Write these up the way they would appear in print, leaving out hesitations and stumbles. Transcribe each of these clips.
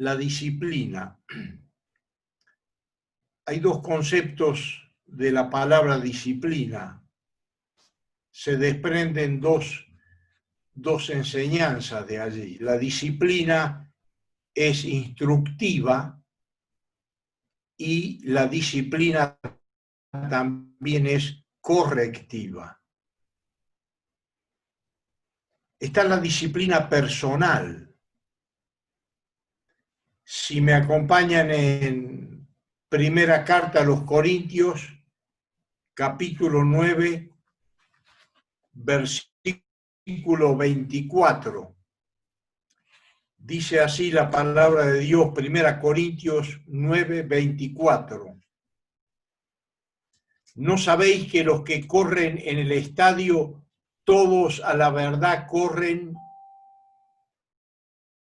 la disciplina. Hay dos conceptos de la palabra disciplina. Se desprenden dos enseñanzas de allí. La disciplina es instructiva y la disciplina también es correctiva. Está la disciplina personal. Si me acompañan en primera carta a los Corintios, capítulo 9, versículo 24. Dice así la palabra de Dios, 1 Corintios 9, 24. ¿No sabéis que los que corren en el estadio, todos a la verdad corren,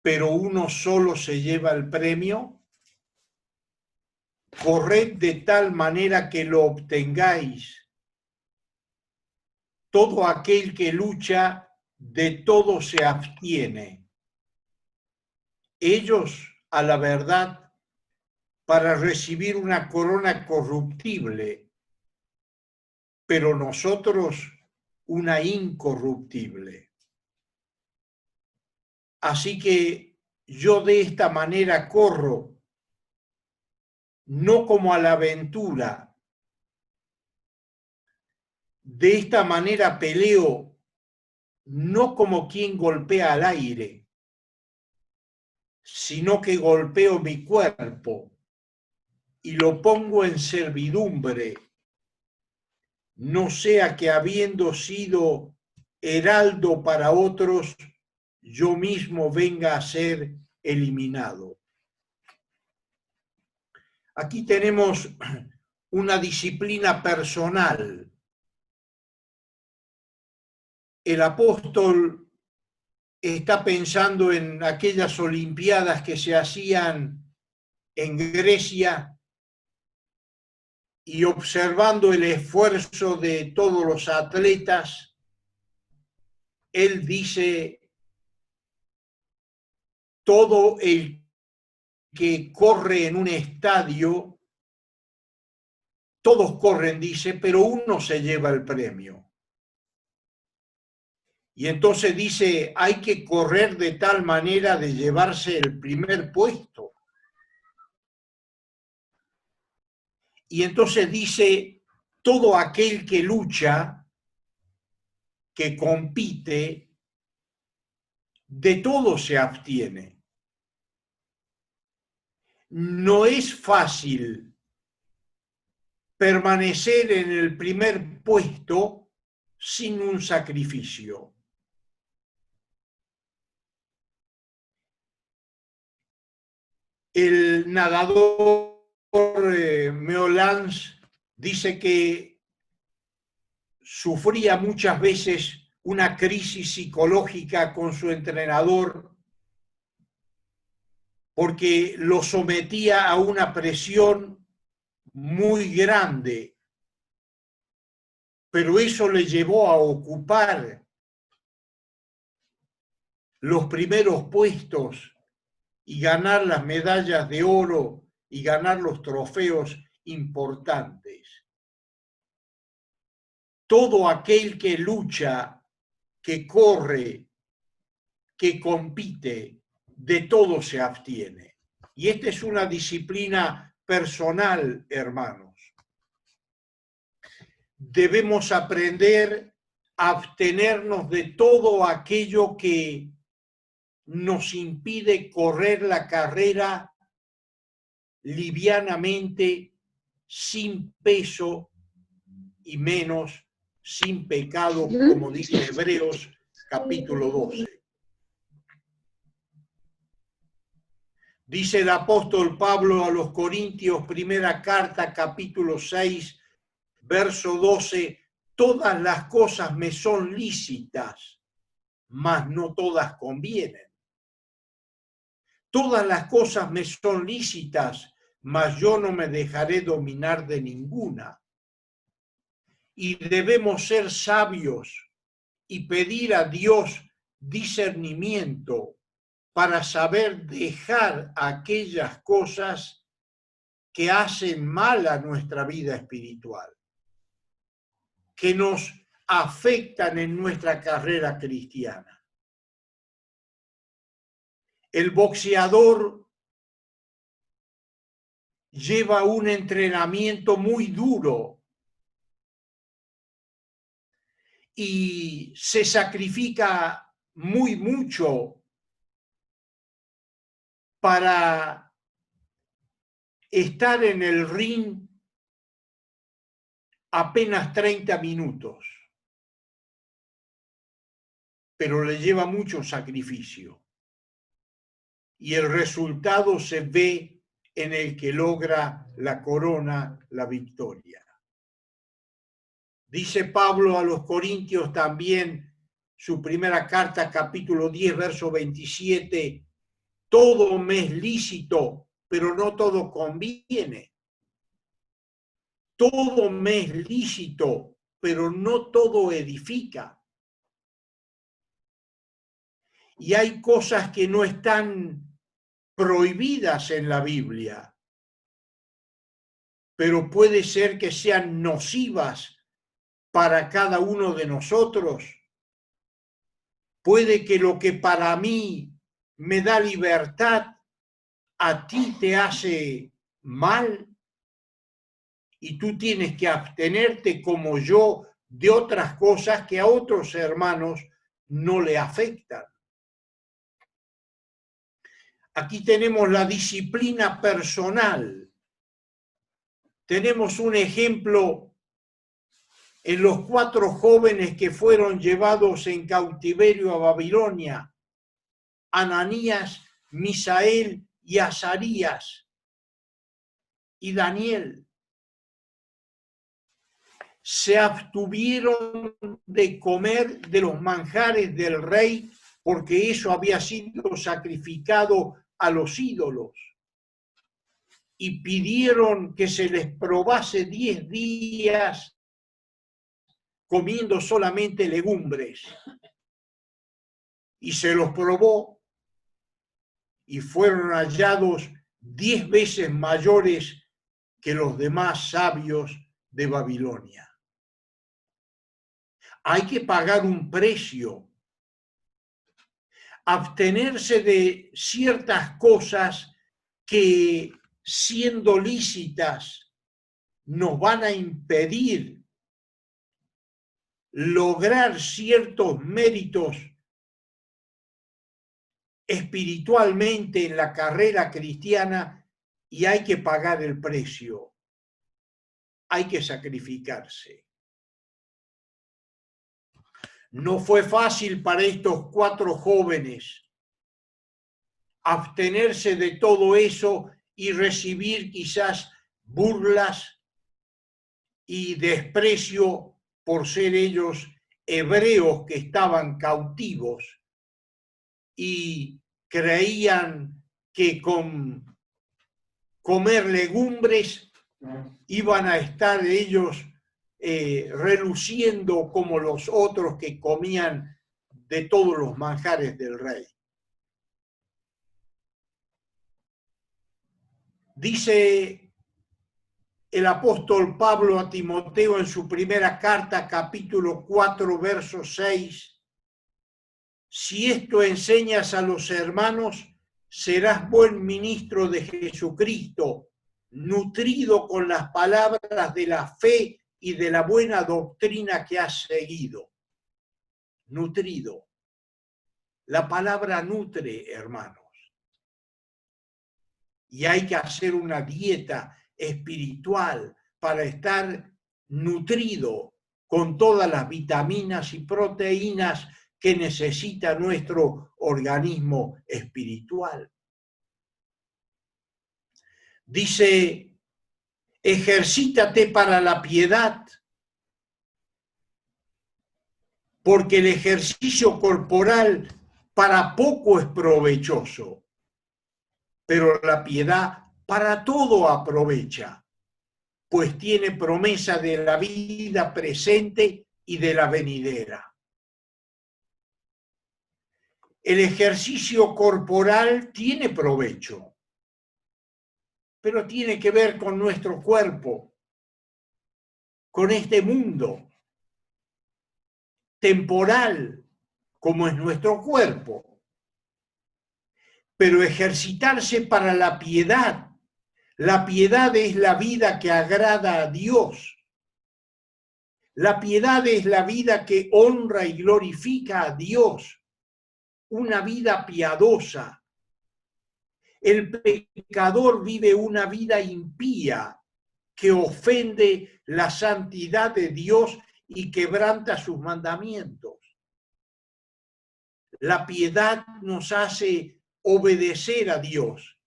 pero uno solo se lleva el premio? Corred de tal manera que lo obtengáis. Todo aquel que lucha, de todo se abstiene. Ellos, a la verdad, para recibir una corona corruptible, pero nosotros una incorruptible. Así que yo de esta manera corro, no como a la aventura. De esta manera peleo, no como quien golpea al aire, sino que golpeo mi cuerpo y lo pongo en servidumbre, no sea que habiendo sido heraldo para otros, yo mismo venga a ser eliminado. Aquí tenemos una disciplina personal. El apóstol está pensando en aquellas olimpiadas que se hacían en Grecia y observando el esfuerzo de todos los atletas, él dice, todo el que corre en un estadio, todos corren, dice, pero uno se lleva el premio. Y entonces dice, hay que correr de tal manera de llevarse el primer puesto. Y entonces dice, todo aquel que lucha, que compite, de todo se abstiene. No es fácil permanecer en el primer puesto sin un sacrificio. El nadador Meolans dice que sufría muchas veces una crisis psicológica con su entrenador porque lo sometía a una presión muy grande, pero eso le llevó a ocupar los primeros puestos y ganar las medallas de oro y ganar los trofeos importantes. Todo aquel que lucha, que corre, que compite, de todo se abstiene. Y esta es una disciplina personal, hermanos. Debemos aprender a abstenernos de todo aquello que nos impide correr la carrera livianamente, sin peso y menos sin pecado, como dice Hebreos capítulo 12. Dice el apóstol Pablo a los Corintios, primera carta, capítulo 6, verso 12, todas las cosas me son lícitas, mas no todas convienen. Todas las cosas me son lícitas, mas yo no me dejaré dominar de ninguna. Y debemos ser sabios y pedir a Dios discernimiento para saber dejar aquellas cosas que hacen mal a nuestra vida espiritual, que nos afectan en nuestra carrera cristiana. El boxeador lleva un entrenamiento muy duro y se sacrifica mucho para estar en el ring apenas 30 minutos, pero le lleva mucho sacrificio y el resultado se ve en el que logra la corona, la victoria. Dice Pablo a los Corintios también, su primera carta, capítulo 10, verso 27, todo me es lícito, pero no todo conviene. Todo me es lícito, pero no todo edifica. Y hay cosas que no están prohibidas en la Biblia, pero puede ser que sean nocivas para cada uno de nosotros. Puede que lo que para mí me da libertad, a ti te hace mal y tú tienes que abstenerte como yo de otras cosas que a otros hermanos no le afectan. Aquí tenemos la disciplina personal. Tenemos un ejemplo en los 4 jóvenes que fueron llevados en cautiverio a Babilonia, Ananías, Misael y Azarías y Daniel. Se abstuvieron de comer de los manjares del rey porque eso había sido sacrificado a los ídolos. Y pidieron que se les probase 10 días comiendo solamente legumbres. Y se los probó y fueron hallados 10 veces mayores que los demás sabios de Babilonia. Hay que pagar un precio. Abstenerse de ciertas cosas que, siendo lícitas, nos van a impedir lograr ciertos méritos espiritualmente en la carrera cristiana, y hay que pagar el precio. Hay que sacrificarse. No fue fácil para estos 4 jóvenes abstenerse de todo eso y recibir quizás burlas y desprecio por ser ellos hebreos que estaban cautivos y creían que con comer legumbres iban a estar ellos reluciendo como los otros que comían de todos los manjares del rey. Dice el apóstol Pablo a Timoteo en su primera carta, capítulo 4, verso 6, si esto enseñas a los hermanos, serás buen ministro de Jesucristo, nutrido con las palabras de la fe y de la buena doctrina que has seguido. Nutrido. La palabra nutre, hermanos. Y hay que hacer una dieta espiritual para estar nutrido con todas las vitaminas y proteínas que necesita nuestro organismo espiritual. Dice, ejercítate para la piedad, porque el ejercicio corporal para poco es provechoso, pero la piedad para todo aprovecha, pues tiene promesa de la vida presente y de la venidera. el ejercicio corporal tiene provecho, pero tiene que ver con nuestro cuerpo, con este mundo temporal, como es nuestro cuerpo. Pero ejercitarse para la piedad es la vida que agrada a Dios. La piedad es la vida que honra y glorifica a Dios, una vida piadosa. El pecador vive una vida impía que ofende la santidad de Dios y quebranta sus mandamientos. La piedad nos hace obedecer a Dios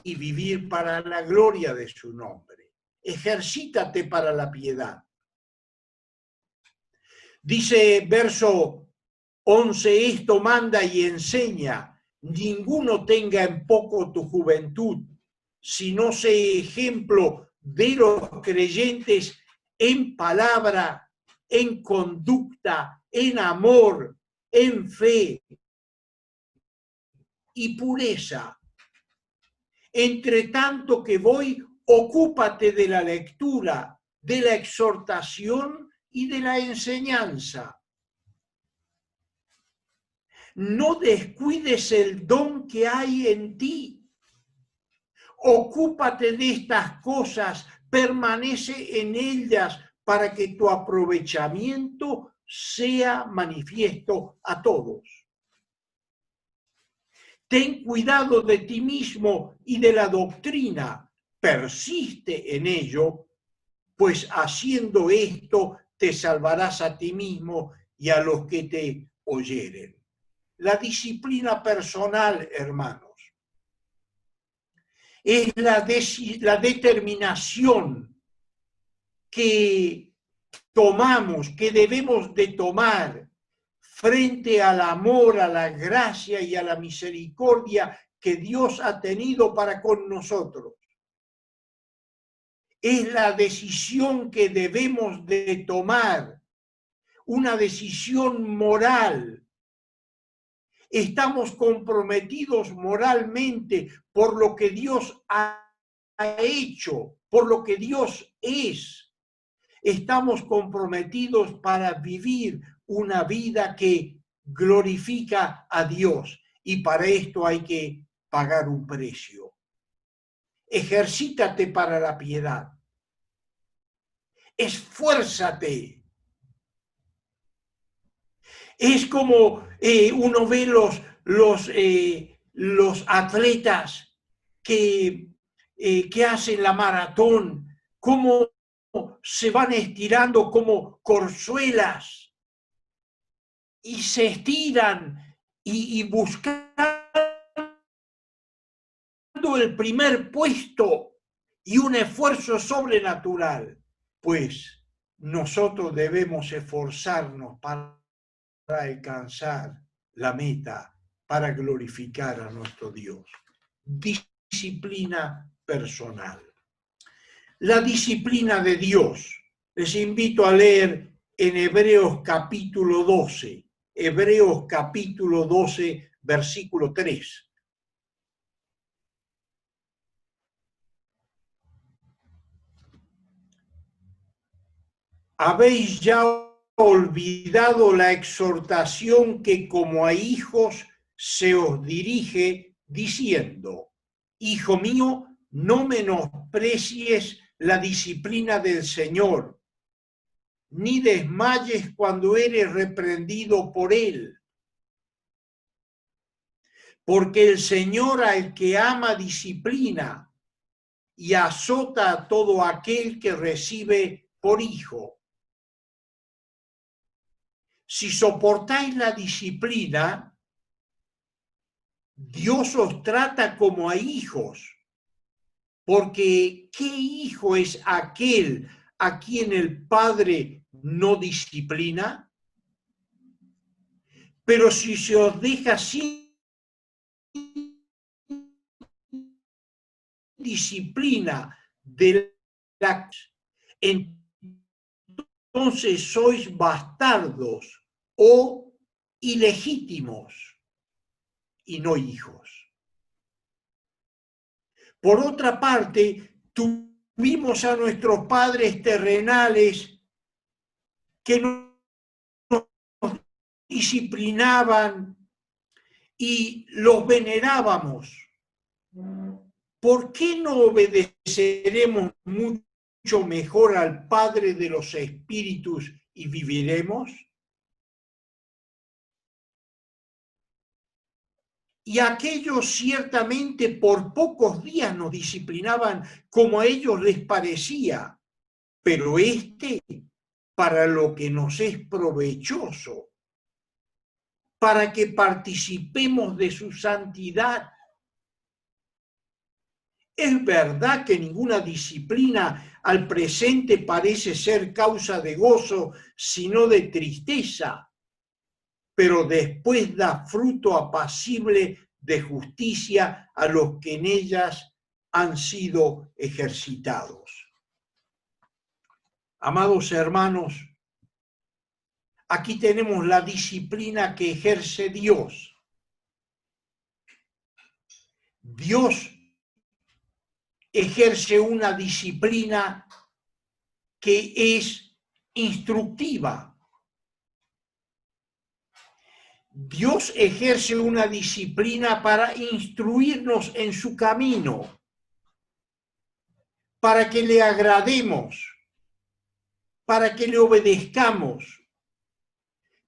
y vivir para la gloria de su nombre. Ejercítate para la piedad. Dice verso 11, esto manda y enseña, ninguno tenga en poco tu juventud, sino sé ejemplo de los creyentes en palabra, en conducta, en amor, en fe y pureza. Entre tanto que voy, ocúpate de la lectura, de la exhortación y de la enseñanza. No descuides el don que hay en ti. Ocúpate de estas cosas, permanece en ellas para que tu aprovechamiento sea manifiesto a todos. Ten cuidado de ti mismo y de la doctrina, persiste en ello, pues haciendo esto te salvarás a ti mismo y a los que te oyeren. La disciplina personal, hermanos, es la determinación que tomamos, que debemos de tomar frente al amor, a la gracia y a la misericordia que Dios ha tenido para con nosotros. Es la decisión que debemos de tomar, una decisión moral. Estamos comprometidos moralmente por lo que Dios ha hecho, por lo que Dios es. Estamos comprometidos para vivir una vida que glorifica a Dios y para esto hay que pagar un precio. Ejercítate para la piedad. Esfuérzate. Es como uno ve los atletas que hacen la maratón, cómo se van estirando como corzuelas y se estiran y buscando el primer puesto y un esfuerzo sobrenatural. Pues nosotros debemos esforzarnos para alcanzar la meta, para glorificar a nuestro Dios. Disciplina personal. La disciplina de Dios. Les invito a leer en Hebreos capítulo 12. Hebreos capítulo 12, versículo 3. Habéis ya olvidado la exhortación que como a hijos se os dirige diciendo, hijo mío, no menosprecies la disciplina del Señor, ni desmayes cuando eres reprendido por él. Porque el Señor al que ama disciplina y azota a todo aquel que recibe por hijo. Si soportáis la disciplina, Dios os trata como a hijos, porque ¿qué hijo es aquel a quien el Padre no disciplina? Pero si se os deja sin disciplina de la, entonces sois bastardos o ilegítimos. y no hijos. Por otra parte, tuvimos a nuestros padres terrenales que nos disciplinaban y los venerábamos. ¿Por qué no obedeceremos mucho mejor al Padre de los Espíritus y viviremos? Y aquellos ciertamente por pocos días nos disciplinaban como a ellos les parecía, pero para lo que nos es provechoso, para que participemos de su santidad. Es verdad que ninguna disciplina al presente parece ser causa de gozo, sino de tristeza, pero después da fruto apacible de justicia a los que en ellas han sido ejercitados. Amados hermanos, aquí tenemos la disciplina que ejerce Dios. Dios ejerce una disciplina que es instructiva. Dios ejerce una disciplina para instruirnos en su camino, para que le agrademos, para que le obedezcamos.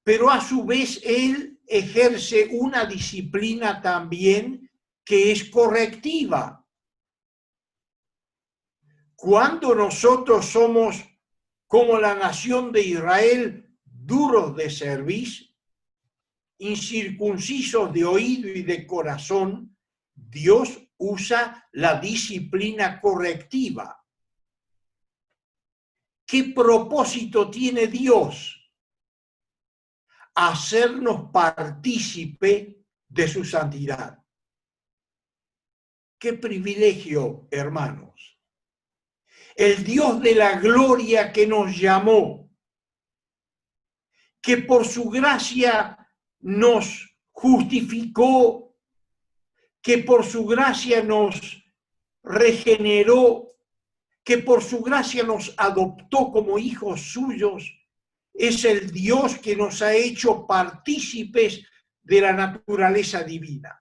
Pero a su vez Él ejerce una disciplina también que es correctiva. Cuando nosotros somos como la nación de Israel, duros de cerviz, incircuncisos de oído y de corazón, Dios usa la disciplina correctiva. ¿Qué propósito tiene Dios? Hacernos partícipe de su santidad. ¡Qué privilegio, hermanos! El Dios de la gloria que nos llamó, que por su gracia nos justificó, que por su gracia nos regeneró, que por su gracia nos adoptó como hijos suyos, es el Dios que nos ha hecho partícipes de la naturaleza divina.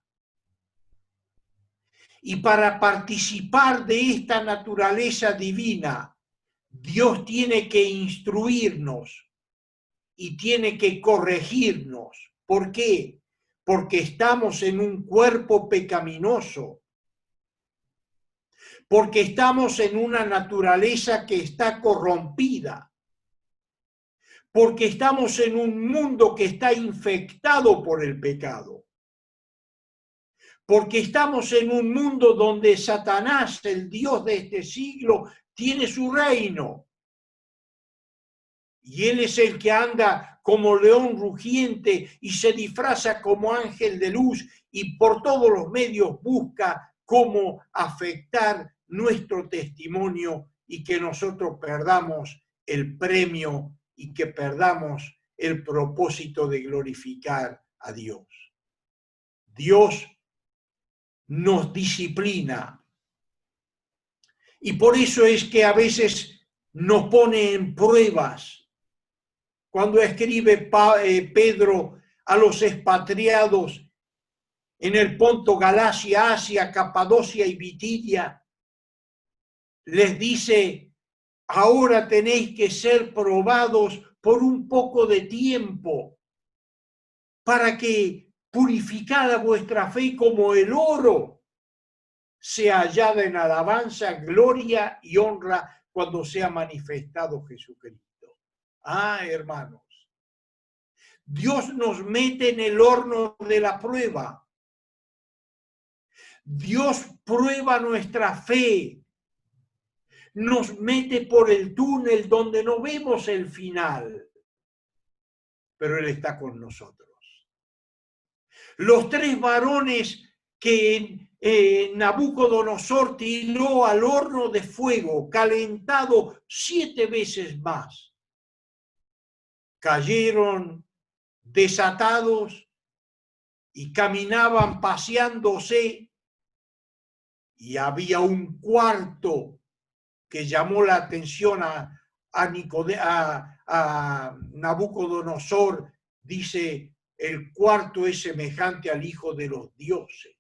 Y para participar de esta naturaleza divina, Dios tiene que instruirnos y tiene que corregirnos. ¿Por qué? Porque estamos en un cuerpo pecaminoso, porque estamos en una naturaleza que está corrompida, porque estamos en un mundo que está infectado por el pecado, porque estamos en un mundo donde Satanás, el Dios de este siglo, tiene su reino. Y él es el que anda como león rugiente y se disfraza como ángel de luz y por todos los medios busca cómo afectar nuestro testimonio y que nosotros perdamos el premio y que perdamos el propósito de glorificar a Dios. Dios nos disciplina y por eso es que a veces nos pone en pruebas. Cuando escribe Pedro a los expatriados en el Ponto, Galacia, Asia, Capadocia y Bitinia, les dice, ahora tenéis que ser probados por un poco de tiempo para que purificada vuestra fe como el oro sea hallada en alabanza, gloria y honra cuando sea manifestado Jesucristo. Ah, hermanos, Dios nos mete en el horno de la prueba. Dios prueba nuestra fe. Nos mete por el túnel donde no vemos el final, pero Él está con nosotros. Los 3 varones que Nabucodonosor tiró al horno de fuego, calentado 7 veces más, cayeron desatados y caminaban paseándose, y había un cuarto que llamó la atención a Nabucodonosor. Dice, el cuarto es semejante al Hijo de los dioses.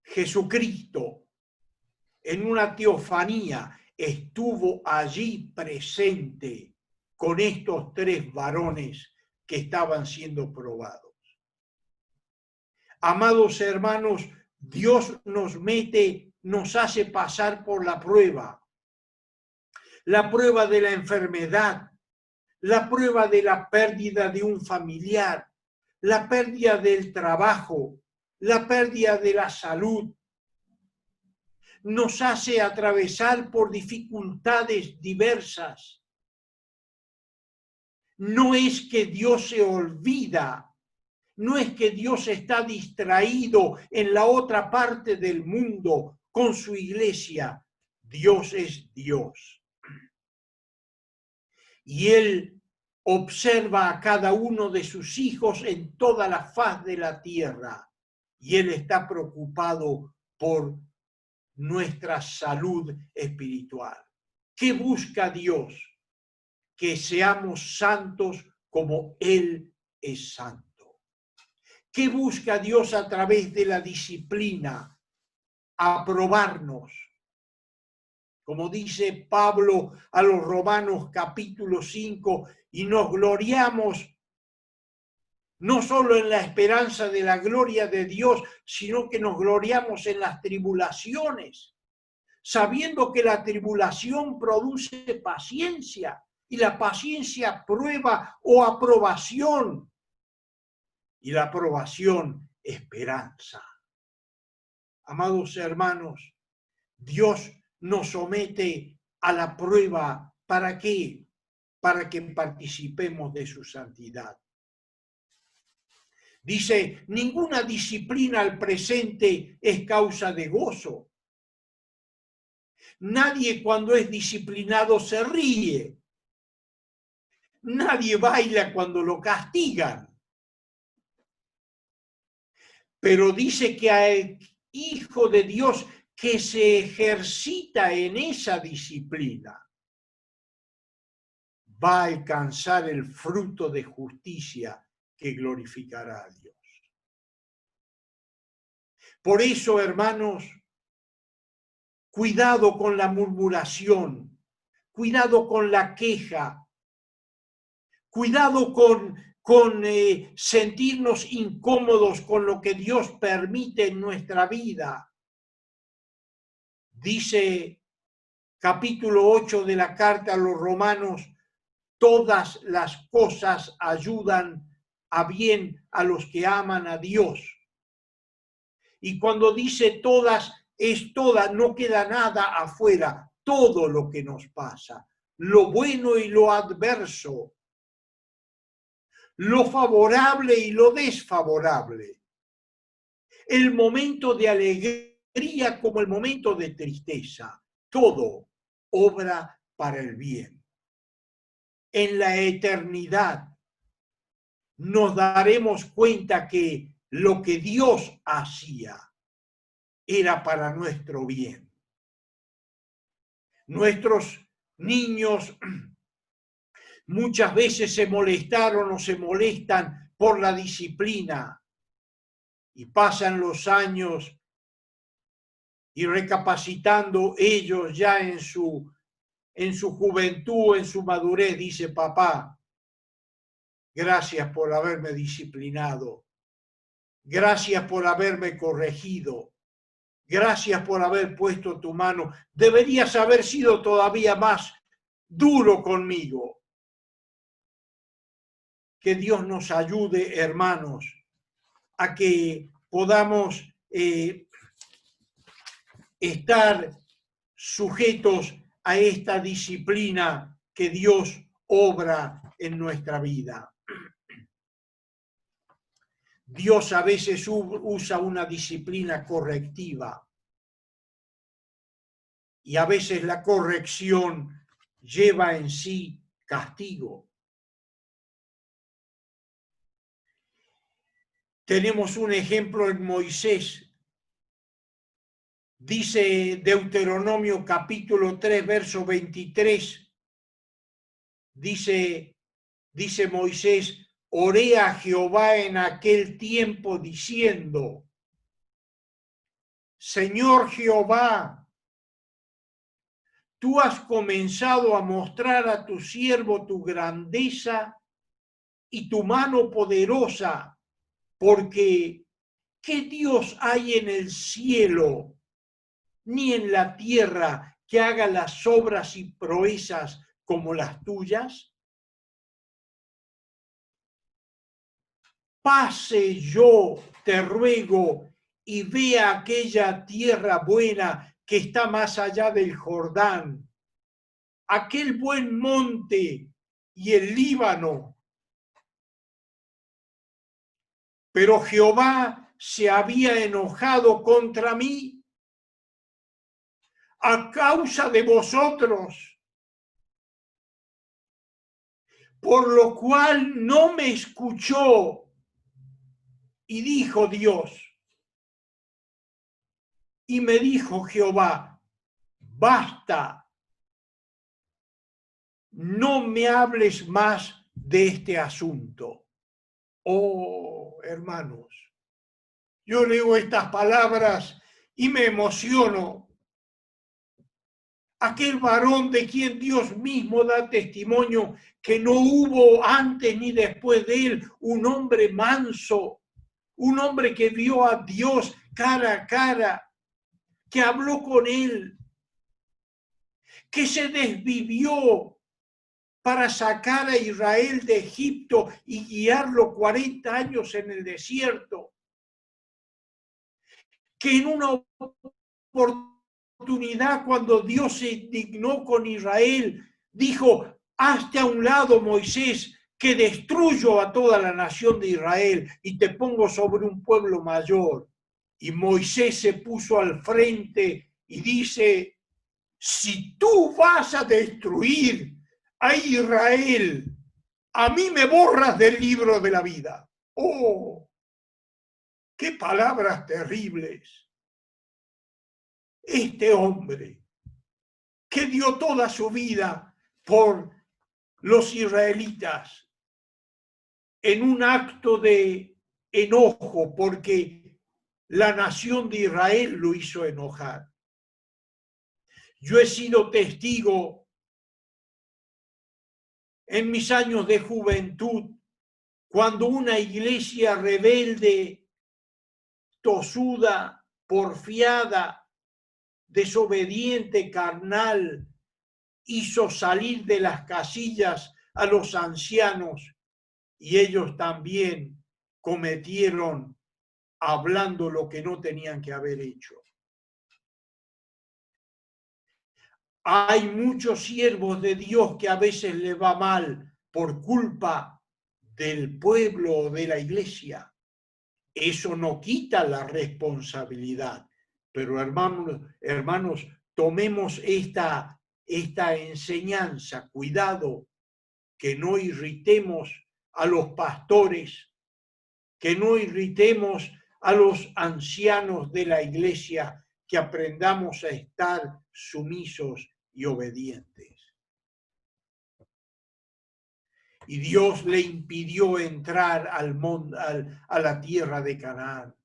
Jesucristo, en una teofanía, estuvo allí presente con estos tres varones que estaban siendo probados. Amados hermanos, Dios nos hace pasar por la prueba de la enfermedad, la prueba de la pérdida de un familiar, la pérdida del trabajo, la pérdida de la salud. Nos hace atravesar por dificultades diversas. No es que Dios se olvida, no es que Dios está distraído en la otra parte del mundo con su iglesia. Dios es Dios. Y Él observa a cada uno de sus hijos en toda la faz de la tierra. Y Él está preocupado por nuestra salud espiritual. ¿Qué busca Dios? Que seamos santos como Él es santo. ¿Qué busca Dios a través de la disciplina? Aprobarnos. Como dice Pablo a los Romanos capítulo 5, y nos gloriamos no solo en la esperanza de la gloria de Dios, sino que nos gloriamos en las tribulaciones, sabiendo que la tribulación produce paciencia, y la paciencia prueba o aprobación, y la aprobación esperanza. Amados hermanos, Dios nos somete a la prueba. ¿Para qué? Para que participemos de su santidad. Dice, ninguna disciplina al presente es causa de gozo. Nadie cuando es disciplinado se ríe. Nadie baila cuando lo castigan. Pero dice que al Hijo de Dios que se ejercita en esa disciplina va a alcanzar el fruto de justicia que glorificará a Dios. Por eso, hermanos, cuidado con la murmuración, cuidado con la queja, cuidado con sentirnos incómodos con lo que Dios permite en nuestra vida. Dice capítulo 8 de la carta a los Romanos, todas las cosas ayudan a bien a los que aman a Dios. Y cuando dice todas, es todas, no queda nada afuera, todo lo que nos pasa, lo bueno y lo adverso, lo favorable y lo desfavorable, el momento de alegría como el momento de tristeza, todo obra para el bien. En la eternidad nos daremos cuenta que lo que Dios hacía era para nuestro bien. Nuestros niños muchas veces se molestaron o se molestan por la disciplina y pasan los años y recapacitando ellos ya en su juventud, en su madurez, dice papá, gracias por haberme disciplinado, gracias por haberme corregido, gracias por haber puesto tu mano, deberías haber sido todavía más duro conmigo. Que Dios nos ayude, hermanos, a que podamos estar sujetos a esta disciplina que Dios obra en nuestra vida. Dios a veces usa una disciplina correctiva y a veces la corrección lleva en sí castigo. Tenemos un ejemplo en Moisés. Dice Deuteronomio capítulo 3, verso 23. Dice Moisés, oré a Jehová en aquel tiempo diciendo, Señor Jehová, tú has comenzado a mostrar a tu siervo tu grandeza y tu mano poderosa, porque ¿qué Dios hay en el cielo ni en la tierra que haga las obras y proezas como las tuyas? Pase yo, te ruego, y vea aquella tierra buena que está más allá del Jordán, aquel buen monte y el Líbano. Pero Jehová se había enojado contra mí a causa de vosotros, por lo cual no me escuchó. Y dijo Dios, y me dijo Jehová, basta, no me hables más de este asunto. Oh, hermanos, yo leo estas palabras y me emociono. Aquel varón de quien Dios mismo da testimonio que no hubo antes ni después de él un hombre manso, un hombre que vio a Dios cara a cara, que habló con él, que se desvivió para sacar a Israel de Egipto y guiarlo 40 años en el desierto, que en una oportunidad cuando Dios se indignó con Israel, dijo, hazte a un lado, Moisés, que destruyo a toda la nación de Israel y te pongo sobre un pueblo mayor. Y Moisés se puso al frente y dice, si tú vas a destruir a Israel, a mí me borras del libro de la vida. ¡Oh! ¡Qué palabras terribles! Este hombre que dio toda su vida por los israelitas en un acto de enojo porque la nación de Israel lo hizo enojar. Yo he sido testigo en mis años de juventud cuando una iglesia rebelde, tosuda, porfiada, desobediente, carnal, hizo salir de las casillas a los ancianos y ellos también cometieron hablando lo que no tenían que haber hecho. Hay muchos siervos de Dios que a veces les va mal por culpa del pueblo o de la iglesia. Eso no quita la responsabilidad, pero hermanos, tomemos esta enseñanza, cuidado, que no irritemos a los pastores, que no irritemos a los ancianos de la iglesia, que aprendamos a estar sumisos y obedientes. Y Dios le impidió entrar a la tierra de Canaán.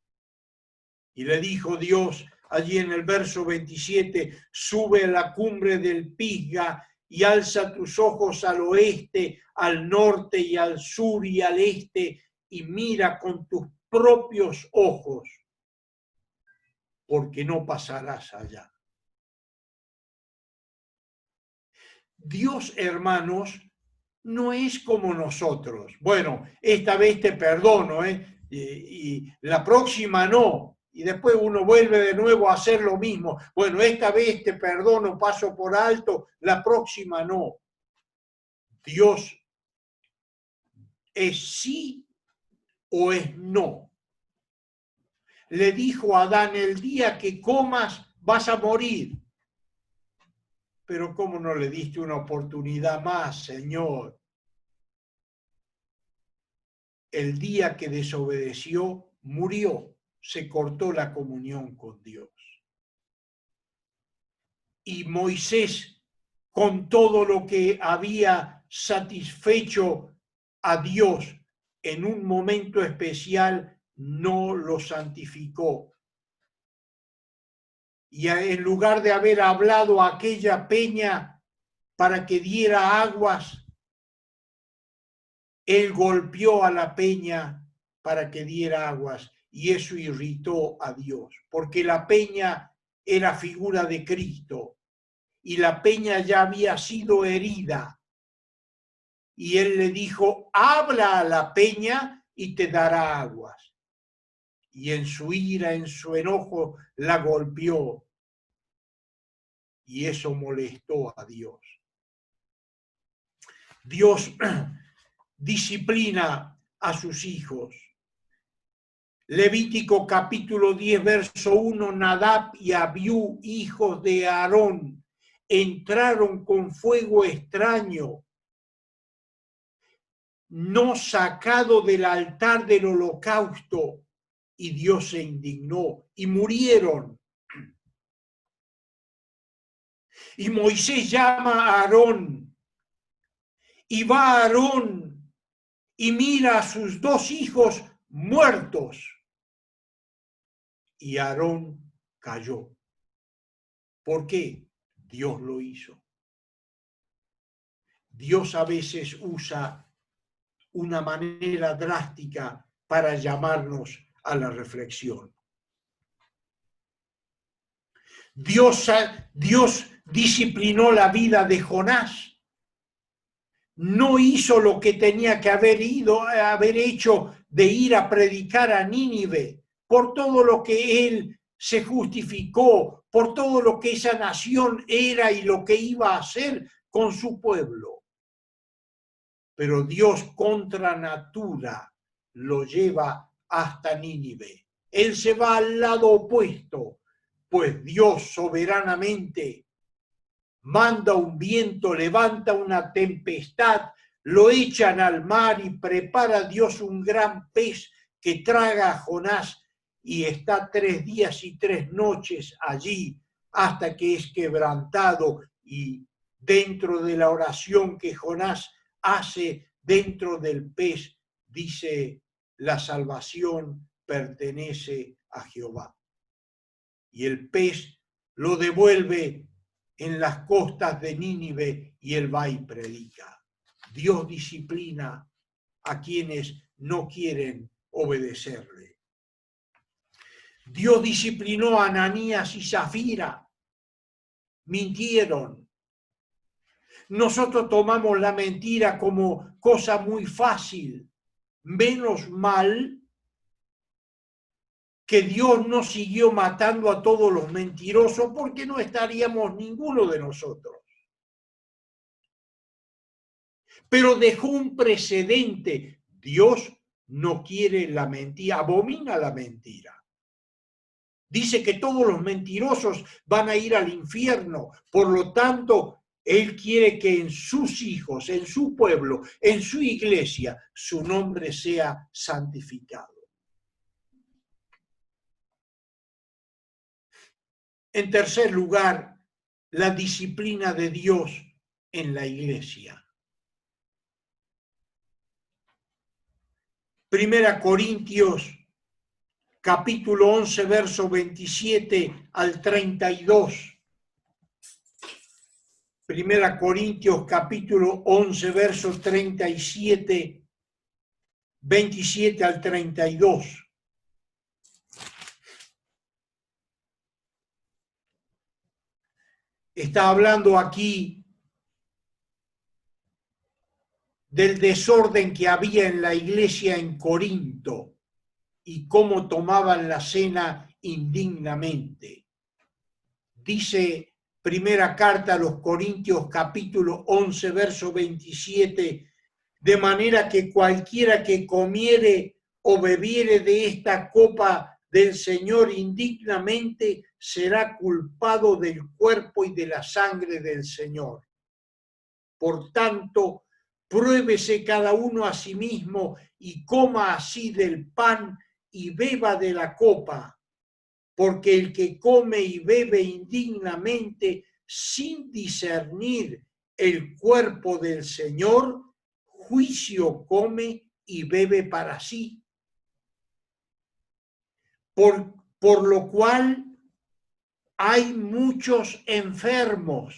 Y le dijo Dios allí en el verso 27, sube a la cumbre del Pisga y alza tus ojos al oeste, al norte y al sur y al este, y mira con tus propios ojos, porque no pasarás allá. Dios, hermanos, no es como nosotros. Bueno, esta vez te perdono, y la próxima no. Y después uno vuelve de nuevo a hacer lo mismo. Bueno, esta vez te perdono, paso por alto, la próxima no. Dios es sí o es no. Le dijo a Adán, el día que comas vas a morir. Pero ¿cómo no le diste una oportunidad más, Señor? El día que desobedeció, murió, se cortó la comunión con Dios. Y Moisés, con todo lo que había satisfecho a Dios en un momento especial, no lo santificó. Y en lugar de haber hablado a aquella peña para que diera aguas, él golpeó a la peña para que diera aguas, y eso irritó a Dios, porque la peña era figura de Cristo, y la peña ya había sido herida. Y él le dijo, habla a la peña y te dará aguas. Y en su ira, en su enojo, la golpeó. Y eso molestó a Dios. Dios disciplina a sus hijos. Levítico capítulo 10, verso 1, Nadab y Abiú, hijos de Aarón, entraron con fuego extraño, no sacado del altar del holocausto, y Dios se indignó y murieron. Y Moisés llama a Aarón, y va a Aarón y mira a sus dos hijos muertos. Y Aarón cayó. ¿Por qué? Dios lo hizo. Dios a veces usa una manera drástica para llamarnos a la reflexión. Dios disciplinó la vida de Jonás. No hizo lo que tenía que haber hecho de ir a predicar a Nínive, por todo lo que él se justificó, por todo lo que esa nación era y lo que iba a hacer con su pueblo. Pero Dios contra natura lo lleva hasta Nínive. Él se va al lado opuesto, pues Dios soberanamente manda un viento, levanta una tempestad, lo echan al mar y prepara Dios un gran pez que traga a Jonás y está 3 días y 3 noches allí hasta que es quebrantado, y dentro de la oración que Jonás hace dentro del pez, dice: la salvación pertenece a Jehová. Y el pez lo devuelve en las costas de Nínive y él va y predica. Dios disciplina a quienes no quieren obedecerle. Dios disciplinó a Ananías y Zafira. Mintieron. Nosotros tomamos la mentira como cosa muy fácil. Menos mal que Dios no siguió matando a todos los mentirosos, porque no estaríamos ninguno de nosotros. Pero dejó un precedente. Dios no quiere la mentira, abomina la mentira. Dice que todos los mentirosos van a ir al infierno. Por lo tanto, Él quiere que en sus hijos, en su pueblo, en su iglesia, su nombre sea santificado. En tercer lugar, la disciplina de Dios en la iglesia. Primera Corintios, capítulo 11, verso 27 al 32. Primera Corintios, capítulo 11, verso 37, 27 al 32. Está hablando aquí del desorden que había en la iglesia en Corinto y cómo tomaban la cena indignamente. Dice primera carta a los Corintios, capítulo 11, verso 27, de manera que cualquiera que comiere o bebiere de esta copa del Señor indignamente será culpado del cuerpo y de la sangre del Señor. Por tanto, pruébese cada uno a sí mismo y coma así del pan y beba de la copa, porque el que come y bebe indignamente sin discernir el cuerpo del Señor, juicio come y bebe para sí. Por lo cual hay muchos enfermos.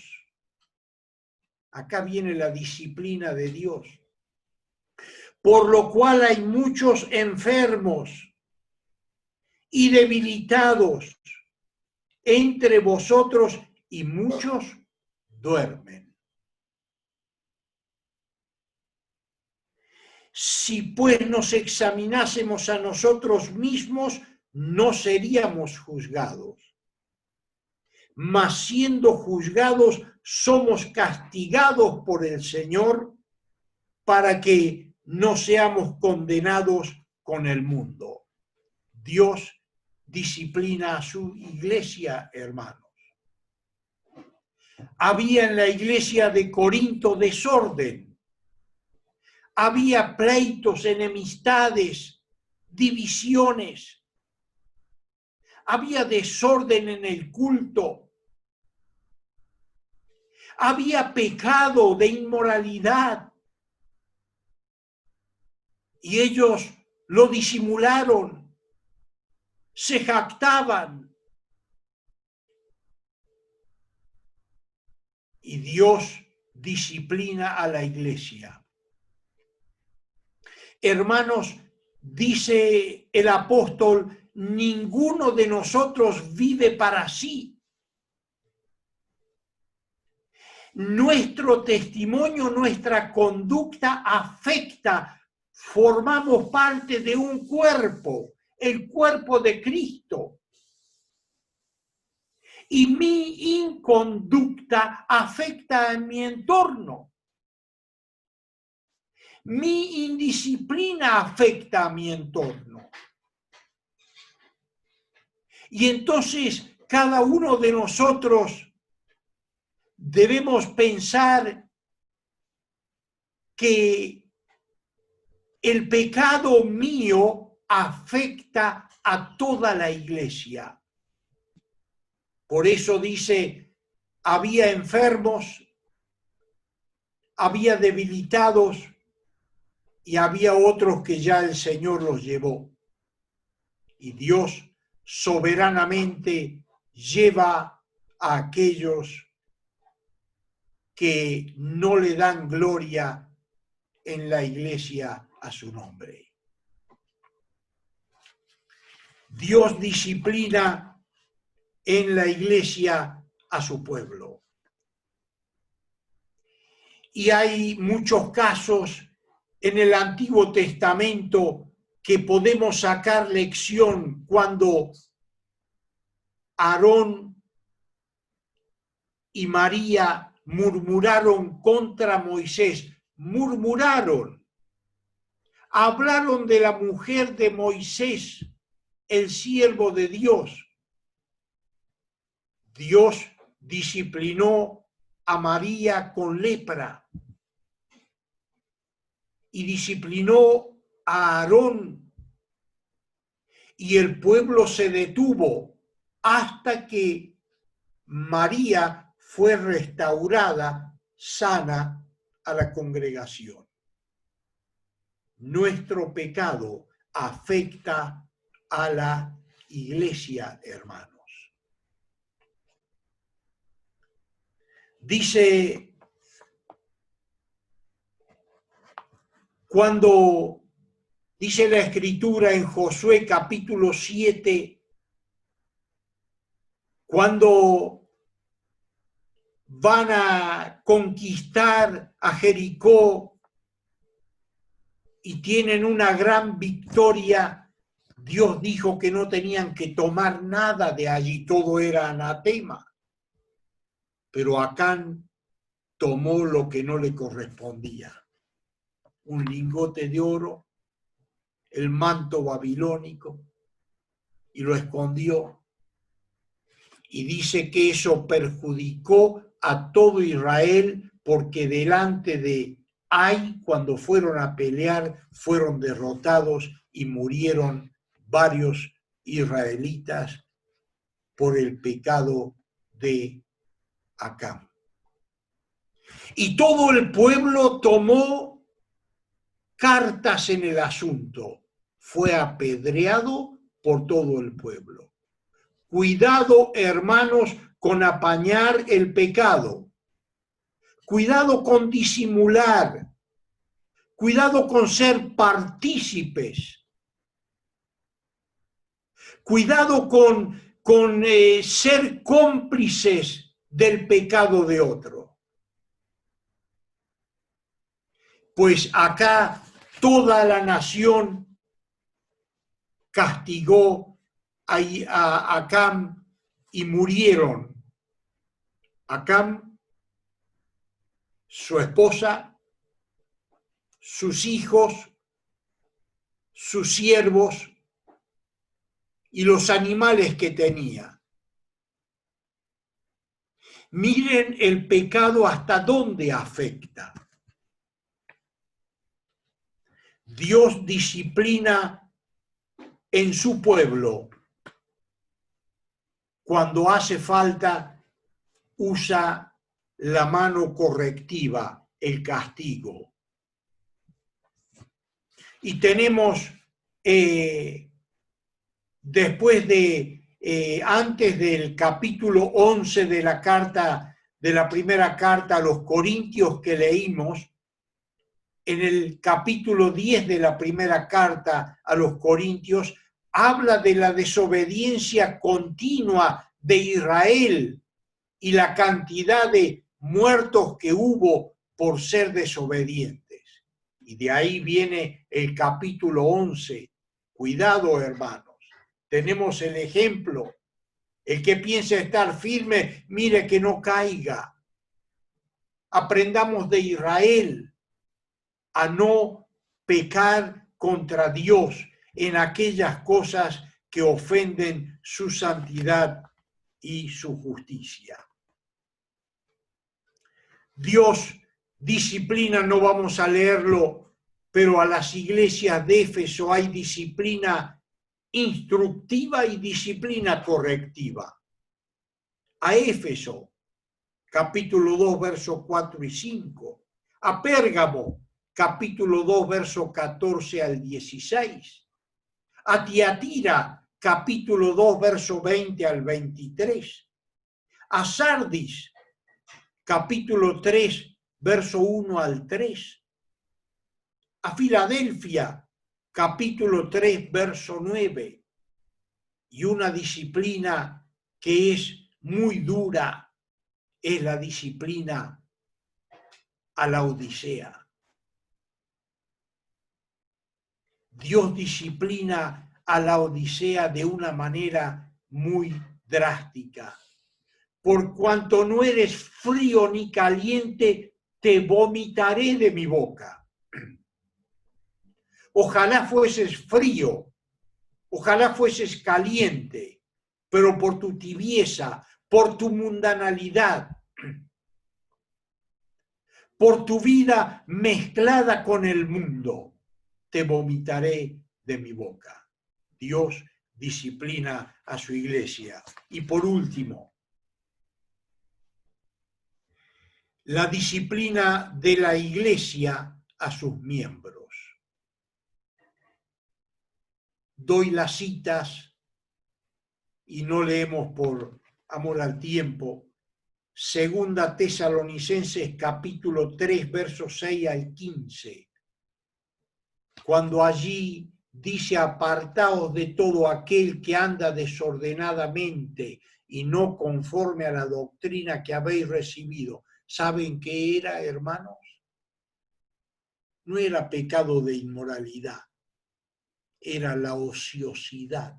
Acá viene la disciplina de Dios. Por lo cual hay muchos enfermos y debilitados entre vosotros y muchos duermen. Si pues nos examinásemos a nosotros mismos, no seríamos juzgados. Mas siendo juzgados, somos castigados por el Señor para que no seamos condenados con el mundo. Dios disciplina a su iglesia, hermanos. Había en la iglesia de Corinto desorden. Había pleitos, enemistades, divisiones. Había desorden en el culto. Había pecado de inmoralidad. Y ellos lo disimularon, se jactaban. Y Dios disciplina a la iglesia. Hermanos, dice el apóstol, ninguno de nosotros vive para sí. Nuestro testimonio, nuestra conducta afecta. Formamos parte de un cuerpo, el cuerpo de Cristo. Y mi inconducta afecta a mi entorno. Mi indisciplina afecta a mi entorno. Y entonces cada uno de nosotros debemos pensar que el pecado mío afecta a toda la iglesia. Por eso dice, había enfermos, había debilitados y había otros que ya el Señor los llevó. Y Dios soberanamente lleva a aquellos que no le dan gloria en la iglesia a su nombre. Dios disciplina en la iglesia a su pueblo. Y hay muchos casos en el Antiguo Testamento que podemos sacar lección cuando Aarón y María murmuraron contra Moisés. Murmuraron. Hablaron de la mujer de Moisés, el siervo de Dios. Dios disciplinó a María con lepra y disciplinó a Aarón, y el pueblo se detuvo hasta que María fue restaurada sana a la congregación. Nuestro pecado afecta a la iglesia, hermanos. Dice, cuando dice la Escritura en Josué capítulo 7, cuando van a conquistar a Jericó y tienen una gran victoria, Dios dijo que no tenían que tomar nada de allí, todo era anatema. Pero Acán tomó lo que no le correspondía. Un lingote de oro, el manto babilónico, y lo escondió. Y dice que eso perjudicó a todo Israel, porque delante de Ai, cuando fueron a pelear, fueron derrotados y murieron varios israelitas por el pecado de Acán. Y todo el pueblo tomó cartas en el asunto. Fue apedreado por todo el pueblo. Cuidado, hermanos, con apañar el pecado. Cuidado con disimular. Cuidado con ser partícipes. Cuidado con ser cómplices del pecado de otro. Pues acá toda la nación castigó a Acán y murieron Acán, su esposa, sus hijos, sus siervos y los animales que tenía. Miren el pecado hasta dónde afecta. Dios disciplina en su pueblo. Cuando hace falta, usa la mano correctiva, el castigo. Y tenemos, después de, antes del capítulo 11 de la carta, de la primera carta a los Corintios que leímos, en el capítulo 10 de la primera carta a los Corintios, habla de la desobediencia continua de Israel y la cantidad de muertos que hubo por ser desobedientes. Y de ahí viene el capítulo 11. Cuidado, hermanos. Tenemos el ejemplo. El que piensa estar firme, mire que no caiga. Aprendamos de Israel a no pecar contra Dios en aquellas cosas que ofenden su santidad y su justicia. Dios disciplina, no vamos a leerlo, pero a las iglesias de Éfeso hay disciplina instructiva y disciplina correctiva. A Éfeso, capítulo 2, versos 4 y 5. A Pérgamo, capítulo 2, versos 14 al 16. A Tiatira, capítulo 2, versos 20 al 23. A Sardis, capítulo 3, verso 1 al 3. A Filadelfia, capítulo 3, verso 9. Y una disciplina que es muy dura es la disciplina a la Odisea. Dios disciplina a la Odisea de una manera muy drástica. Por cuanto no eres frío ni caliente, te vomitaré de mi boca. Ojalá fueses frío, ojalá fueses caliente, pero por tu tibieza, por tu mundanalidad, por tu vida mezclada con el mundo, te vomitaré de mi boca. Dios disciplina a su iglesia. Y por último, la disciplina de la iglesia a sus miembros. Doy las citas y no leemos por amor al tiempo. Segunda Tesalonicenses capítulo 3, versos 6 al 15. Cuando allí dice: apartaos de todo aquel que anda desordenadamente y no conforme a la doctrina que habéis recibido. ¿Saben qué era, hermanos? No era pecado de inmoralidad, era la ociosidad.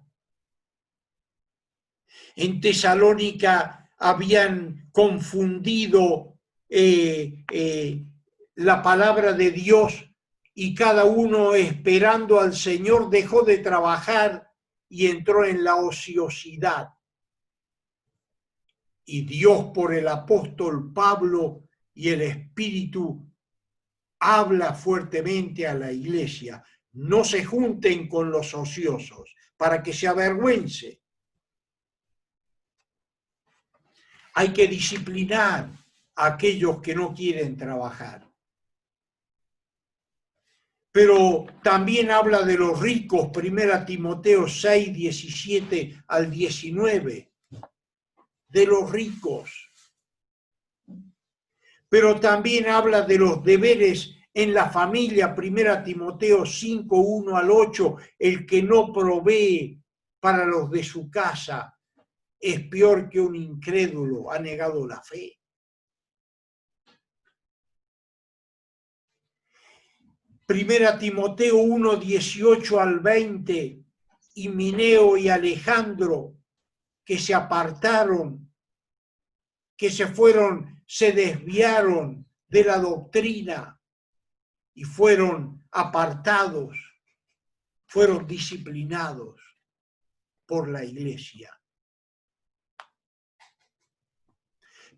En Tesalónica habían confundido la palabra de Dios y cada uno, esperando al Señor, dejó de trabajar y entró en la ociosidad. Y Dios, por el apóstol Pablo y el Espíritu, habla fuertemente a la iglesia: no se junten con los ociosos, para que se avergüence. Hay que disciplinar a aquellos que no quieren trabajar. Pero también habla de los ricos, 1 Timoteo 6, 17 al 19, de los ricos. Pero también habla de los deberes en la familia, 1 Timoteo 5, 1 al 8, el que no provee para los de su casa es peor que un incrédulo, ha negado la fe. Primera Timoteo 1, 18 al 20, Himeneo y Alejandro, que se apartaron, que se desviaron de la doctrina y fueron apartados, fueron disciplinados por la iglesia.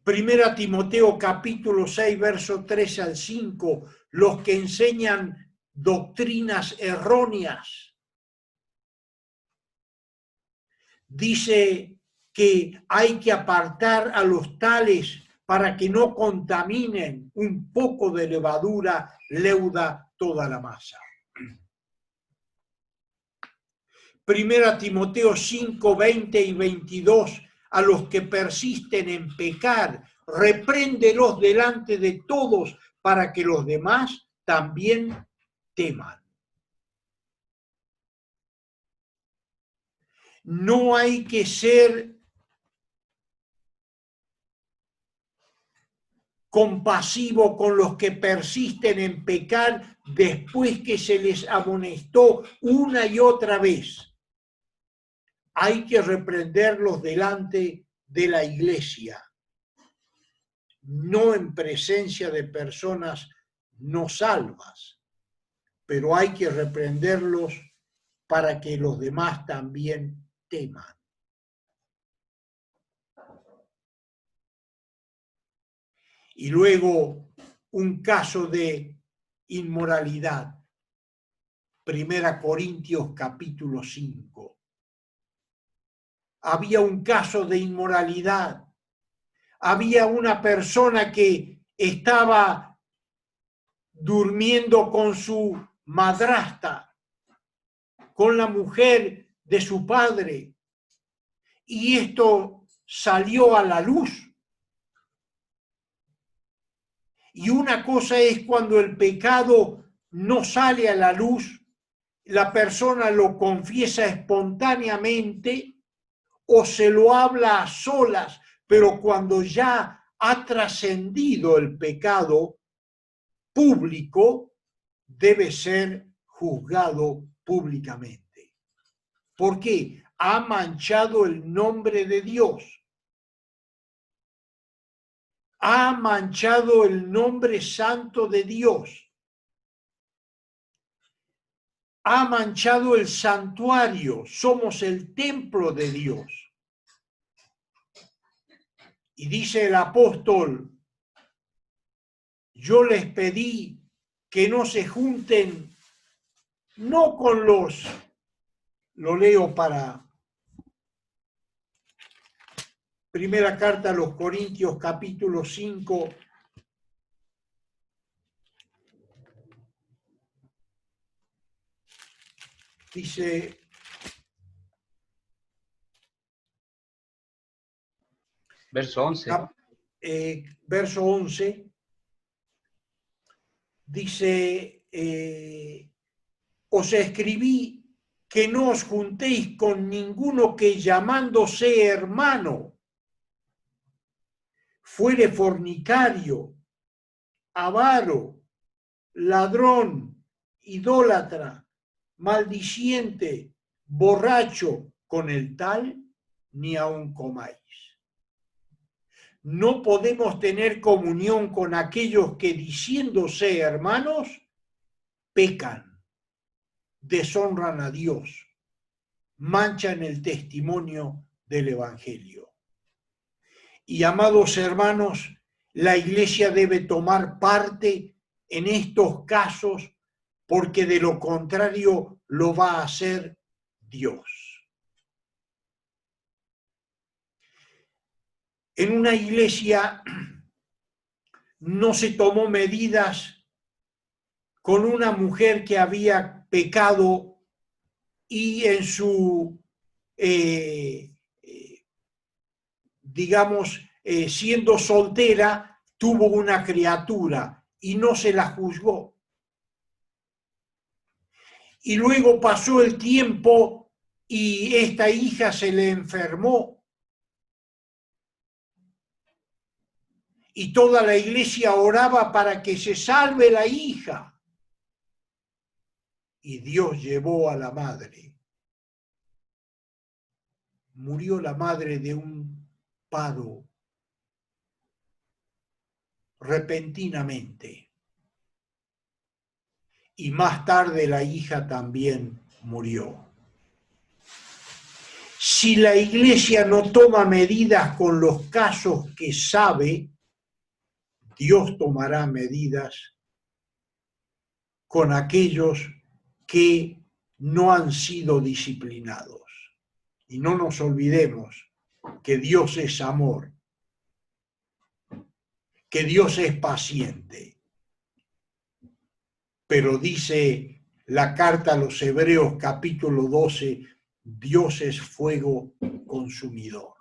Primera Timoteo capítulo 6, verso 3 al 5, los que enseñan doctrinas erróneas. Dice que hay que apartar a los tales para que no contaminen, un poco de levadura leuda toda la masa. Primera Timoteo 5, 20 y 22, a los que persisten en pecar, repréndelos delante de todos para que los demás también teman. No hay que ser compasivo con los que persisten en pecar después que se les amonestó una y otra vez. Hay que reprenderlos delante de la iglesia, no en presencia de personas no salvas, pero hay que reprenderlos para que los demás también teman. Y luego un caso de inmoralidad. 1 Corintios capítulo 5. Había un caso de inmoralidad. Había una persona que estaba durmiendo con su madrastra, con la mujer de su padre, y esto salió a la luz. Y una cosa es cuando el pecado no sale a la luz, la persona lo confiesa espontáneamente o se lo habla a solas, pero cuando ya ha trascendido el pecado público, debe ser juzgado públicamente. ¿Por qué? Ha manchado el nombre de Dios. Ha manchado el nombre santo de Dios. Ha manchado el santuario. Somos el templo de Dios. Y dice el apóstol, yo les pedí que no se junten, no con los, lo leo para primera carta a los Corintios capítulo 5, dice, verso 11. Verso 11, dice, os escribí que no os juntéis con ninguno que llamándose hermano fuere fornicario, avaro, ladrón, idólatra, maldiciente, borracho, con el tal ni aun comáis. No podemos tener comunión con aquellos que diciéndose hermanos, pecan, deshonran a Dios, manchan el testimonio del Evangelio. Y amados hermanos, la Iglesia debe tomar parte en estos casos porque de lo contrario lo va a hacer Dios. en una iglesia no se tomó medidas con una mujer que había pecado y en su, digamos, siendo soltera, tuvo una criatura y no se la juzgó. Y luego pasó el tiempo y esta hija se le enfermó. Y toda la iglesia oraba para que se salve la hija. Y Dios llevó a la madre. Murió la madre de un paro repentinamente. Y más tarde la hija también murió. Si la iglesia no toma medidas con los casos que sabe, Dios tomará medidas con aquellos que no han sido disciplinados. Y no nos olvidemos que Dios es amor, que Dios es paciente. Pero dice la carta a los Hebreos capítulo 12, Dios es fuego consumidor.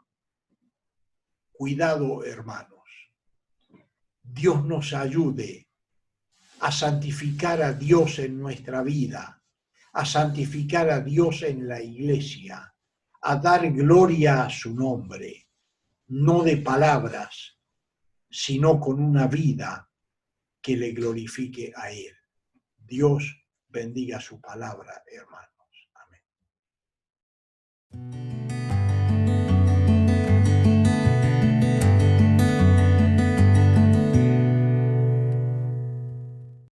Cuidado, hermanos. Dios nos ayude a santificar a Dios en nuestra vida, a santificar a Dios en la iglesia, a dar gloria a su nombre, no de palabras, sino con una vida que le glorifique a Él. Dios bendiga su palabra, hermano.